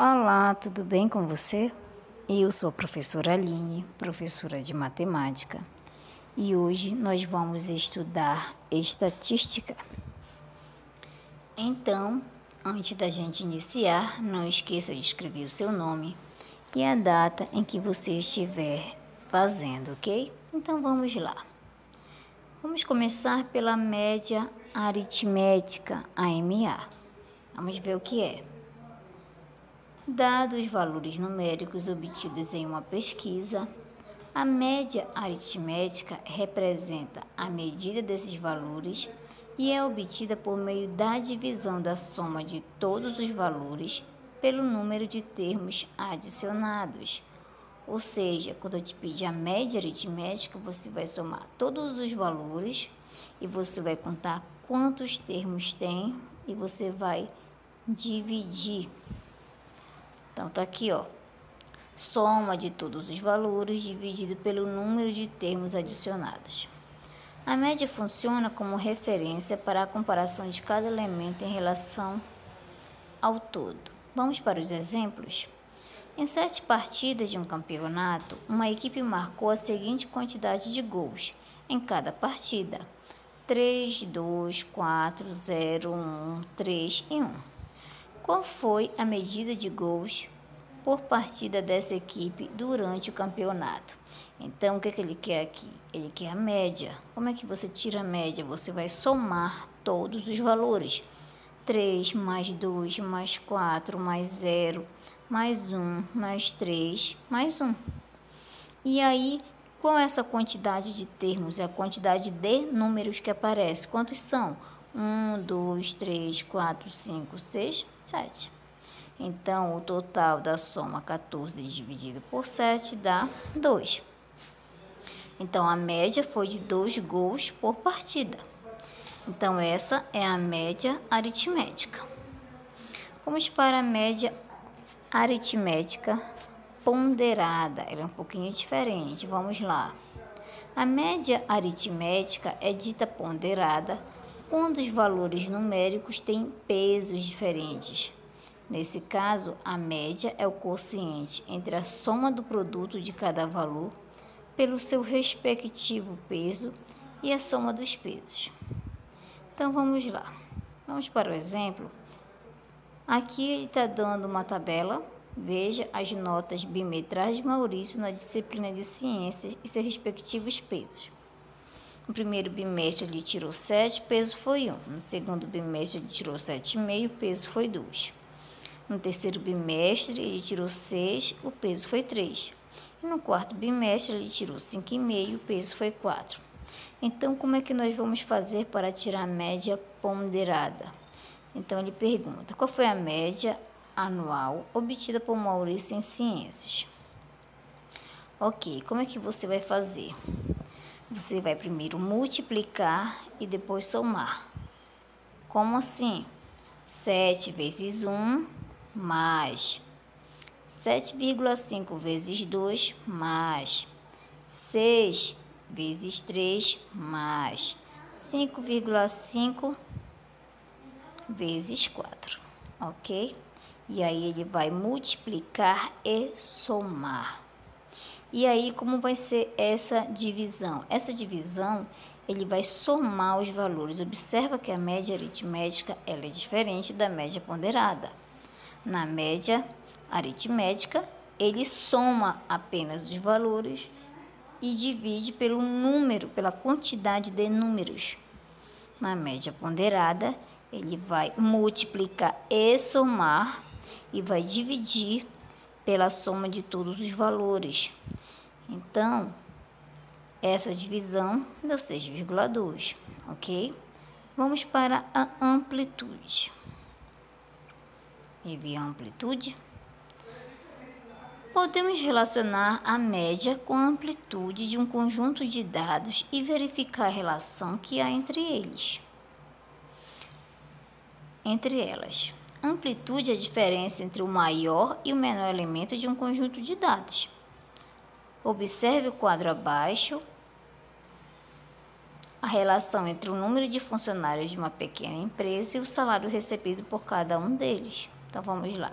Olá, tudo bem com você? Eu sou a professora Aline, professora de matemática, e hoje nós vamos estudar estatística. Então, antes da gente iniciar, não esqueça de escrever o seu nome e a data em que você estiver fazendo, ok? Então vamos lá. Vamos começar pela média aritmética, AMA. Vamos ver o que é. Dados os valores numéricos obtidos em uma pesquisa, a média aritmética representa a medida desses valores e é obtida por meio da divisão da soma de todos os valores pelo número de termos adicionados. Ou seja, quando eu te pedir a média aritmética, você vai somar todos os valores e você vai contar quantos termos tem e você vai dividir. Então, tá aqui, ó, soma de todos os valores dividido pelo número de termos adicionados. A média funciona como referência para a comparação de cada elemento em relação ao todo. Vamos para os exemplos? Em 7 partidas de um campeonato, uma equipe marcou a seguinte quantidade de gols em cada partida: 3, 2, 4, 0, 1, 3 e 1. Qual foi a medida de gols por partida dessa equipe durante o campeonato? Então, o que ele quer aqui? Ele quer a média. Como é que você tira a média? Você vai somar todos os valores. 3 mais 2 mais 4 mais 0 mais 1 mais 3 mais 1. E aí, qual é essa quantidade de termos? É a quantidade de números que aparece. Quantos são? 1, 2, 3, 4, 5, 6, 7. Então, o total da soma 14 dividido por 7 dá 2. Então, a média foi de 2 gols por partida. Então, essa é a média aritmética. Vamos para a média aritmética ponderada. Ela é um pouquinho diferente. Vamos lá. A média aritmética é dita ponderada quando os valores numéricos têm pesos diferentes. Nesse caso, a média é o quociente entre a soma do produto de cada valor pelo seu respectivo peso e a soma dos pesos. Então, vamos lá. Vamos para o exemplo. Aqui ele está dando uma tabela. Veja as notas bimestrais de Maurício na disciplina de ciências e seus respectivos pesos. No primeiro bimestre ele tirou 7, peso foi 1. No segundo bimestre ele tirou 7,5, peso foi 2. No terceiro bimestre ele tirou 6, o peso foi 3. E no quarto bimestre ele tirou 5,5, o peso foi 4. Então, como é que nós vamos fazer para tirar a média ponderada? Então, ele pergunta, qual foi a média anual obtida por Maurício em ciências? Ok, como é que você vai fazer? Você vai primeiro multiplicar e depois somar. Como assim? 7 vezes 1 mais 7,5 vezes 2 mais 6 vezes 3 mais 5,5 vezes 4, ok? E aí ele vai multiplicar e somar. E aí como vai ser essa divisão? Essa divisão ele vai somar os valores. Observa que a média aritmética ela é diferente da média ponderada. Na média aritmética, ele soma apenas os valores e divide pelo número, pela quantidade de números. Na média ponderada, ele vai multiplicar e somar e vai dividir pela soma de todos os valores. Então, essa divisão deu 6,2, ok? Vamos para a amplitude. E via amplitude, podemos relacionar a média com a amplitude de um conjunto de dados e verificar a relação que há entre eles. Entre elas, amplitude é a diferença entre o maior e o menor elemento de um conjunto de dados. Observe o quadro abaixo. A relação entre o número de funcionários de uma pequena empresa e o salário recebido por cada um deles. Então, vamos lá.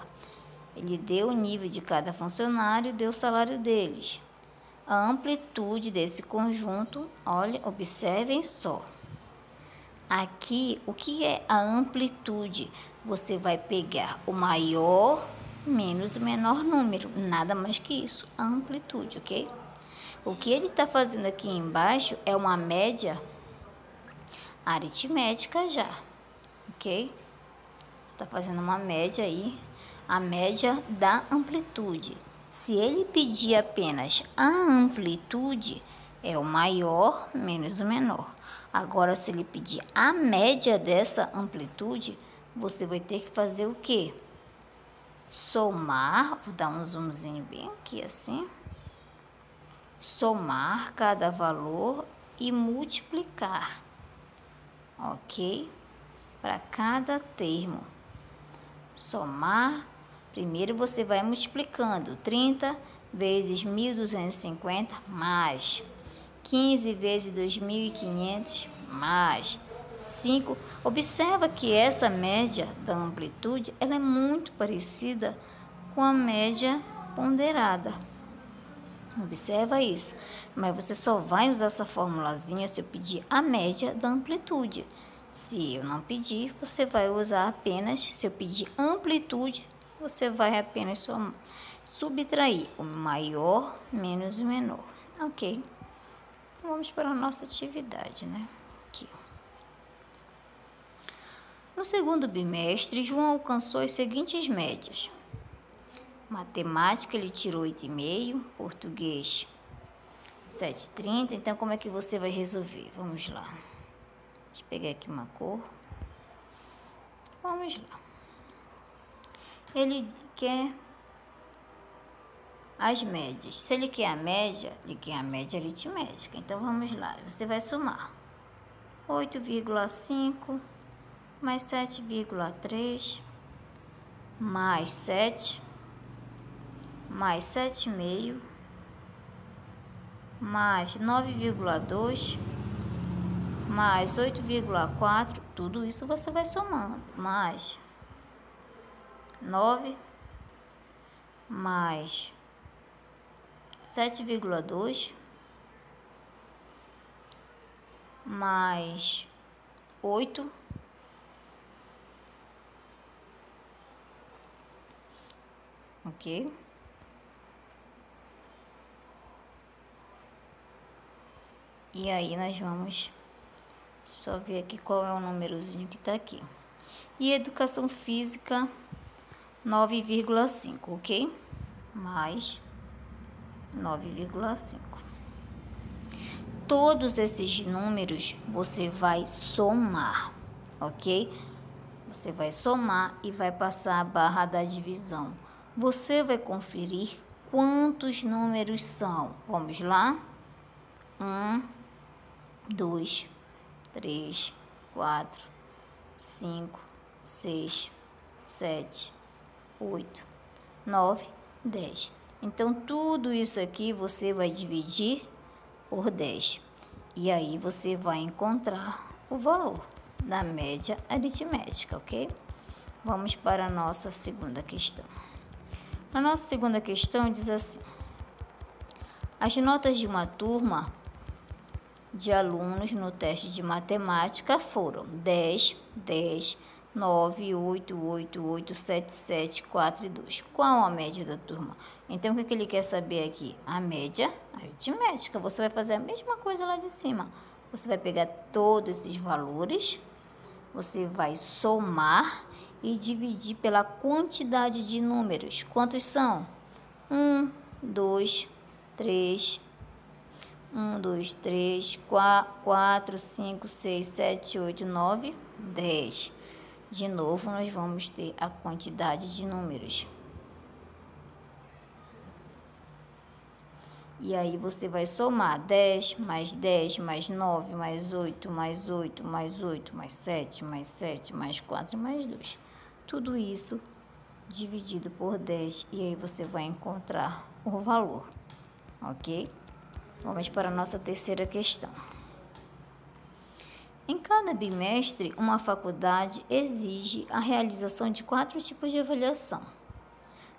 Ele deu o nível de cada funcionário e deu o salário deles. A amplitude desse conjunto, olha, observem só. Aqui, o que é a amplitude? Você vai pegar o maior menos o menor número, nada mais que isso, a amplitude, ok? O que ele está fazendo aqui embaixo é uma média aritmética já, ok? Está fazendo uma média aí, a média da amplitude. Se ele pedir apenas a amplitude, é o maior menos o menor. Agora, se ele pedir a média dessa amplitude, você vai ter que fazer o quê? Somar, vou dar um zoomzinho bem aqui assim. Somar cada valor e multiplicar, ok? Para cada termo. Somar, primeiro você vai multiplicando 30 vezes 1.250 mais 15 vezes 2.500 mais 5. Observa que essa média da amplitude ela é muito parecida com a média ponderada. Observa isso. Mas você só vai usar essa formulazinha se eu pedir a média da amplitude. Se eu não pedir, você vai usar apenas, se eu pedir amplitude, você vai apenas subtrair o maior menos o menor. Ok? Vamos para a nossa atividade, né? Aqui. No segundo bimestre, João alcançou as seguintes médias. Matemática, ele tirou 8,5, português 7,30. Então, como é que você vai resolver? Vamos lá. Deixa eu pegar aqui uma cor. Vamos lá. Ele quer as médias. Se ele quer a média, ele quer a média aritmética. Então, vamos lá. Você vai somar 8,5 mais 7,3 mais 7 mais 7,5 mais 9,2 mais 8,4, tudo isso você vai somando, mais 9 mais 7,2 mais 8 ok? E aí nós vamos só ver aqui qual é o númerozinho que tá aqui. E educação física 9,5, ok? Mais 9,5. Todos esses números você vai somar, ok? Você vai somar e vai passar a barra da divisão. Você vai conferir quantos números são. Vamos lá? 1, 2, 3, 4, 5, 6, 7, 8, 9, 10. Então, tudo isso aqui você vai dividir por 10. E aí, você vai encontrar o valor da média aritmética, ok? Vamos para a nossa segunda questão. A nossa segunda questão diz assim: as notas de uma turma de alunos no teste de matemática foram 10, 10, 9, 8, 8, 8, 7, 7, 4 e 2. Qual a média da turma? Então, o que ele quer saber aqui? A média aritmética. Você vai fazer a mesma coisa lá de cima. Você vai pegar todos esses valores, você vai somar e dividir pela quantidade de números. Quantos são? 1, 2, 3, 1, 2, 3, 4, 5, 6, 7, 8, 9, 10. De novo, nós vamos ter a quantidade de números. E aí, você vai somar 10, mais 9, mais 8, mais 8, mais 8, mais 7, mais 7, mais 4 e mais 2. Tudo isso dividido por 10. E aí, você vai encontrar o valor, ok? Vamos para a nossa terceira questão. Em cada bimestre, uma faculdade exige a realização de 4 tipos de avaliação.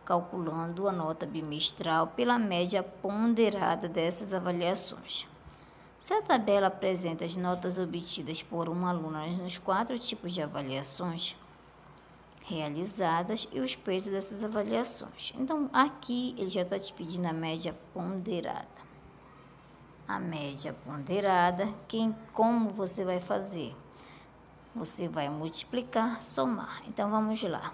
calculando a nota bimestral pela média ponderada dessas avaliações. Se a tabela apresenta as notas obtidas por um aluno nos 4 tipos de avaliações realizadas e os pesos dessas avaliações. Então, aqui ele já está te pedindo a média ponderada. A média ponderada, como você vai fazer? Você vai multiplicar, somar. Então, vamos lá.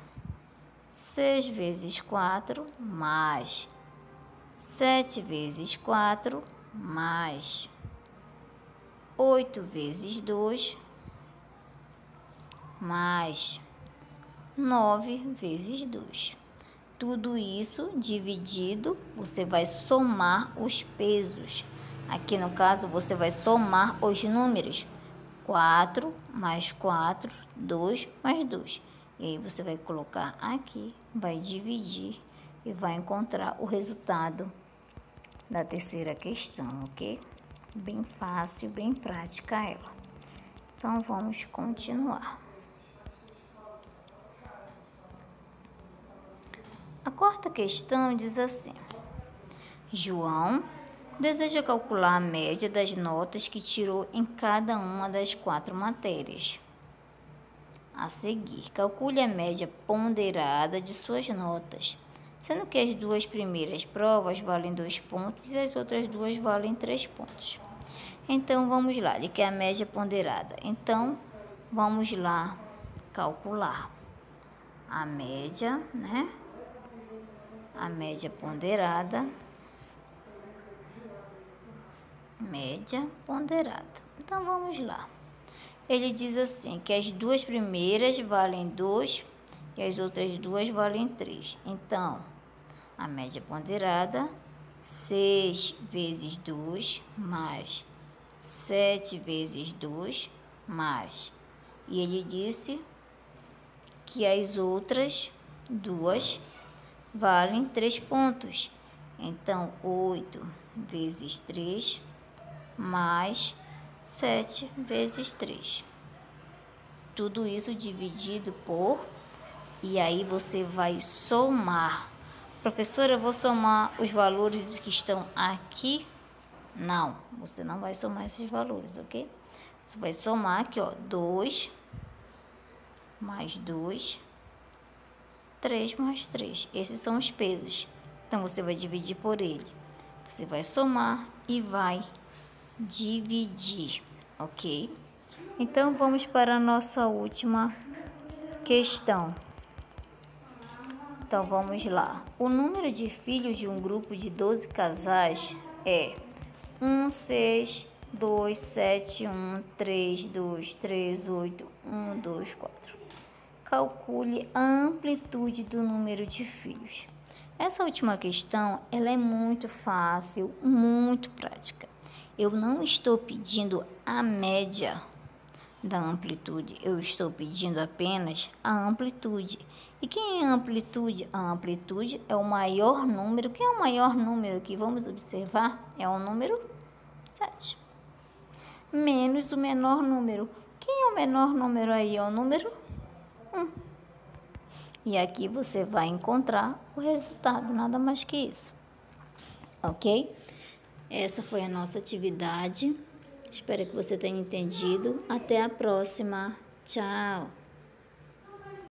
6 vezes 4 mais 7 vezes 4 mais 8 vezes 2 mais 9 vezes 2. Tudo isso dividido, você vai somar os pesos. Aqui no caso, você vai somar os números. 4 mais 4, 2 mais 2. E aí você vai colocar aqui, vai dividir e vai encontrar o resultado da terceira questão, ok? Bem fácil, bem prática ela. Então, vamos continuar. A quarta questão diz assim: João deseja calcular a média das notas que tirou em cada uma das 4 matérias. A seguir, calcule a média ponderada de suas notas, sendo que as 2 primeiras provas valem 2 pontos e as outras 2 valem 3 pontos. Então, vamos lá, ele quer a média ponderada. Então, vamos lá calcular a média, né? A média ponderada. Média ponderada. Então, vamos lá. Ele diz assim, que as 2 primeiras valem 2 e as outras 2 valem 3. Então, a média ponderada, 6 vezes 2 mais 7 vezes 2 mais. E ele disse que as outras 2 valem 3 pontos. Então, 8 vezes 3 mais 7 vezes 3. Tudo isso dividido por... E aí você vai somar. Professora, eu vou somar os valores que estão aqui? Não, você não vai somar esses valores, ok? Você vai somar aqui, ó, 2 mais 2, 3 mais 3. Esses são os pesos. Então, você vai dividir por ele. Você vai somar e vai dividir, ok? Então, vamos para a nossa última questão. Então, vamos lá. O número de filhos de um grupo de 12 casais é 1, 6, 2, 7, 1, 3, 2, 3, 8, 1, 2, 4. Calcule a amplitude do número de filhos. Essa última questão, ela é muito fácil, muito prática. Eu não estou pedindo a média da amplitude, eu estou pedindo apenas a amplitude. E quem é a amplitude? A amplitude é o maior número. Quem é o maior número que vamos observar? É o número 7. Menos o menor número. Quem é o menor número aí? É o número 1. E aqui você vai encontrar o resultado, nada mais que isso. Ok? Essa foi a nossa atividade. Espero que você tenha entendido. Até a próxima. Tchau!